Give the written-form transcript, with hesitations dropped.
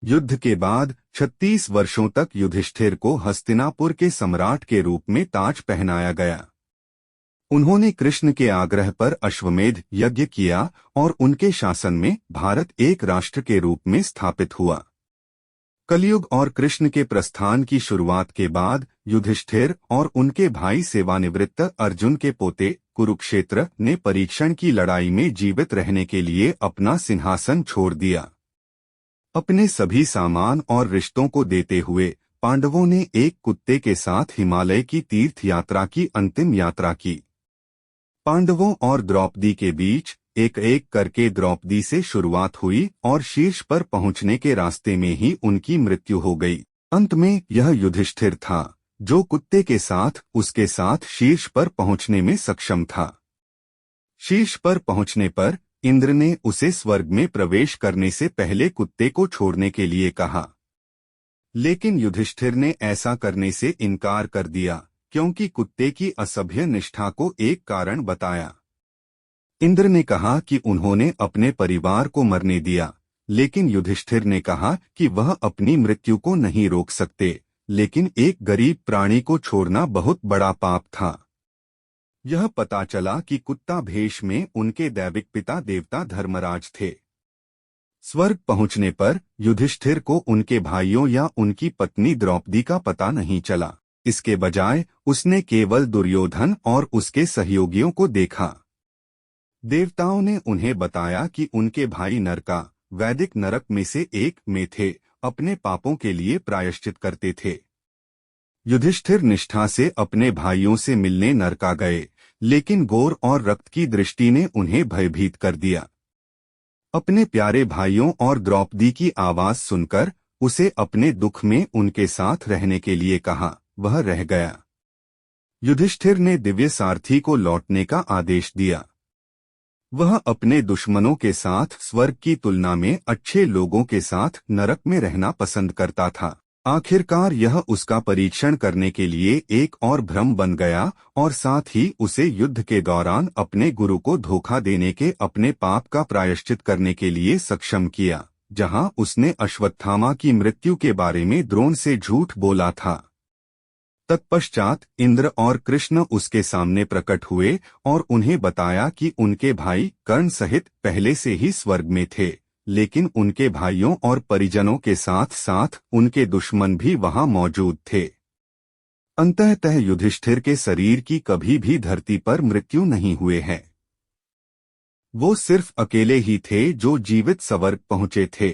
युद्ध के बाद 36 वर्षों तक युधिष्ठिर को हस्तिनापुर के सम्राट के रूप में ताज पहनाया गया। उन्होंने कृष्ण के आग्रह पर अश्वमेध यज्ञ किया और उनके शासन में भारत एक राष्ट्र के रूप में स्थापित हुआ। कलयुग और कृष्ण के प्रस्थान की शुरुआत के बाद युधिष्ठिर और उनके भाई सेवानिवृत्त अर्जुन के पोते कुरुक्षेत्र ने परीक्षण की लड़ाई में जीवित रहने के लिए अपना सिंहासन छोड़ दिया। अपने सभी सामान और रिश्तों को देते हुए पांडवों ने एक कुत्ते के साथ हिमालय की तीर्थ यात्रा की अंतिम यात्रा की। पांडवों और द्रौपदी के बीच एक एक करके द्रौपदी से शुरुआत हुई और शीर्ष पर पहुंचने के रास्ते में ही उनकी मृत्यु हो गई। अंत में यह युधिष्ठिर था जो कुत्ते के साथ उसके साथ शीर्ष पर पहुंचने में सक्षम था। शीर्ष पर पहुंचने पर इंद्र ने उसे स्वर्ग में प्रवेश करने से पहले कुत्ते को छोड़ने के लिए कहा, लेकिन युधिष्ठिर ने ऐसा करने से इनकार कर दिया क्योंकि कुत्ते की असभ्य निष्ठा को एक कारण बताया। इंद्र ने कहा कि उन्होंने अपने परिवार को मरने दिया, लेकिन युधिष्ठिर ने कहा कि वह अपनी मृत्यु को नहीं रोक सकते, लेकिन एक गरीब प्राणी को छोड़ना बहुत बड़ा पाप था। यह पता चला कि कुत्ता भेष में उनके दैविक पिता देवता धर्मराज थे। स्वर्ग पहुंचने पर युधिष्ठिर को उनके भाइयों या उनकी पत्नी द्रौपदी का पता नहीं चला। इसके बजाय उसने केवल दुर्योधन और उसके सहयोगियों को देखा। देवताओं ने उन्हें बताया कि उनके भाई नरका वैदिक नरक में से एक में थे, अपने पापों के लिए प्रायश्चित करते थे। युधिष्ठिर निष्ठा से अपने भाइयों से मिलने नरका गए, लेकिन गोर और रक्त की दृष्टि ने उन्हें भयभीत कर दिया। अपने प्यारे भाइयों और द्रौपदी की आवाज सुनकर उसे अपने दुख में उनके साथ रहने के लिए कहा। वह रह गया। युधिष्ठिर ने दिव्य सारथी को लौटने का आदेश दिया। वह अपने दुश्मनों के साथ स्वर्ग की तुलना में अच्छे लोगों के साथ नरक में रहना पसंद करता था। आखिरकार यह उसका परीक्षण करने के लिए एक और भ्रम बन गया और साथ ही उसे युद्ध के दौरान अपने गुरु को धोखा देने के अपने पाप का प्रायश्चित करने के लिए सक्षम किया, जहां उसने अश्वत्थामा की मृत्यु के बारे में द्रोण से झूठ बोला था। तत्पश्चात इंद्र और कृष्ण उसके सामने प्रकट हुए और उन्हें बताया कि उनके भाई कर्ण सहित पहले से ही स्वर्ग में थे, लेकिन उनके भाइयों और परिजनों के साथ साथ उनके दुश्मन भी वहां मौजूद थे। अंततः युधिष्ठिर के शरीर की कभी भी धरती पर मृत्यु नहीं हुए है। वो सिर्फ अकेले ही थे जो जीवित स्वर्ग पहुंचे थे।